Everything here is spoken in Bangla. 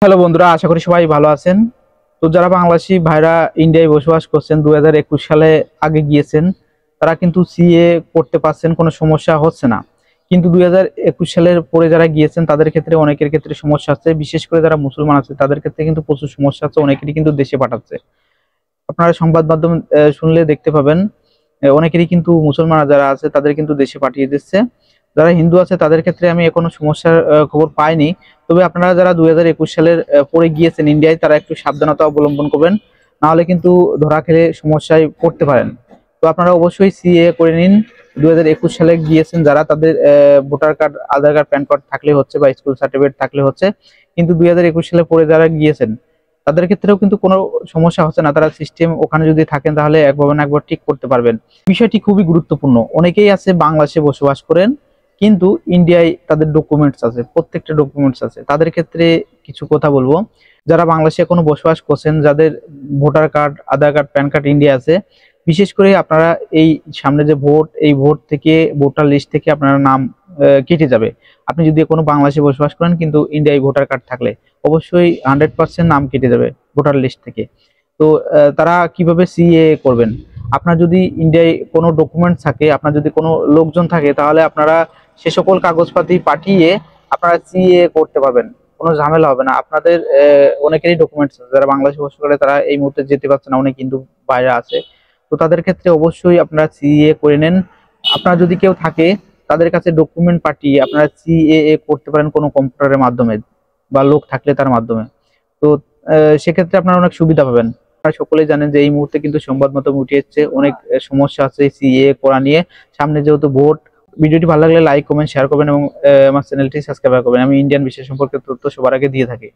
হ্যালো বন্ধুরা, আশা করি সবাই ভালো আছেন। তো যারা বাংলাদেশি ভাইরা ইন্ডিয়ায় বসবাস করছেন 2021 সালে আগে গিয়েছেন, তারা কিন্তু সিএ করতে পারছেন, কোনো সমস্যা হচ্ছে না। কিন্তু 2021 সালের পরে যারা গিয়েছেন তাদের ক্ষেত্রে অনেকের ক্ষেত্রে সমস্যা আছে, বিশেষ করে যারা মুসলমান আছে তাদের ক্ষেত্রে কিন্তু প্রচুর সমস্যা আছে, অনেকেরই কিন্তু দেশে পাঠাচ্ছে। আপনারা সংবাদ মাধ্যম শুনলে দেখতে পাবেন, অনেকেরই কিন্তু মুসলমান যারা আছে তাদের কিন্তু দেশে পাঠিয়ে দিচ্ছে। যারা হিন্দু আছে তাদের ক্ষেত্রে আমি এখনো সমস্যার খবর পাইনি। তবে আপনারা যারা 2021 সালের পরে গিয়েছেন ইন্ডিয়ায়, তারা একটু সাবধানতা অবলম্বন করবেন, না হলে কিন্তু ধরা খেলে সমস্যায় পড়তে পারেন। তো আপনারা অবশ্যই সিএ করে নিন। 2021 সালে গিয়েছেন যারা, তাদের ভোটার কার্ড, আধার কার্ড, প্যান কার্ড থাকলে হচ্ছে, বা স্কুল সার্টিফিকেট থাকলে হচ্ছে। কিন্তু 2021 সালে পরে যারা গিয়েছেন তাদের ক্ষেত্রেও কিন্তু কোনো সমস্যা হচ্ছে না। তারা সিস্টেম ওখানে যদি থাকেন তাহলে একবার না একবার ঠিক করতে পারবেন। বিষয়টি খুবই গুরুত্বপূর্ণ। অনেকেই আছে বাংলাদেশে বসবাস করেন কিন্তু ইন্ডিয়ায় তাদের ডকুমেন্টস আছে, প্রত্যেকটা ডকুমেন্টস আছে। তাদের ক্ষেত্রে কিছু কথা বলবো। যারা বাংলাদেশে এখনো বসবাস করছেন, যাদের ভোটার কার্ড, আধার কার্ড, প্যান কার্ড ইন্ডিয়া আছে, বিশেষ করে আপনারা এই সামনে যে ভোট, এই ভোট থেকে, ভোটার লিস্ট থেকে আপনার নাম কেটে যাবে। আপনি যদি কোনো বাংলাদেশে বসবাস করেন কিন্তু ইন্ডিয়ায় ভোটার কার্ড থাকলে অবশ্যই 100% নাম কেটে যাবে ভোটার লিস্ট থেকে। তো তারা কিভাবে সিএ করবেন? আপনার যদি ইন্ডিয়ায় কোনো ডকুমেন্ট থাকে, আপনার যদি কোনো লোকজন থাকে, তাহলে আপনারা সে সকল কাগজপাতি পাঠিয়ে আপনারা সিএ করতে পারবেন। কোনো ঝামেলা হবে না। আপনাদের অনেকেরই ডকুমেন্টস আছে, যারা বাংলাদেশে বসবাস করে তারা এই মুহূর্তে যেতে পারছে না, অনেক কিন্তু বাইরে আছে। তো তাদের ক্ষেত্রে অবশ্যই আপনারা সিএ করে নেন। আপনার যদি কেউ থাকে তাদের কাছে ডকুমেন্ট পাঠিয়ে আপনারা সিএএ করতে পারেন কোনো কম্পিউটারের মাধ্যমে, বা লোক থাকলে তার মাধ্যমে। তো সেক্ষেত্রে আপনারা অনেক সুবিধা পাবেন। আপনারা সকলেই জানেন যে এই মুহূর্তে কিন্তু সংবাদ মাধ্যম উঠে এসেছে, অনেক সমস্যা আছে সিএ করা নিয়ে। সামনে যেহেতু ভোট। ভিডিওটি ভালো লাগলে লাইক, কমেন্ট, শেয়ার করবেন এবং আমার চ্যানেলটি সাবস্ক্রাইব করবেন। আমি ইন্ডিয়ান বিষয় সম্পর্কে তথ্য সবার আগে দিয়ে থাকি।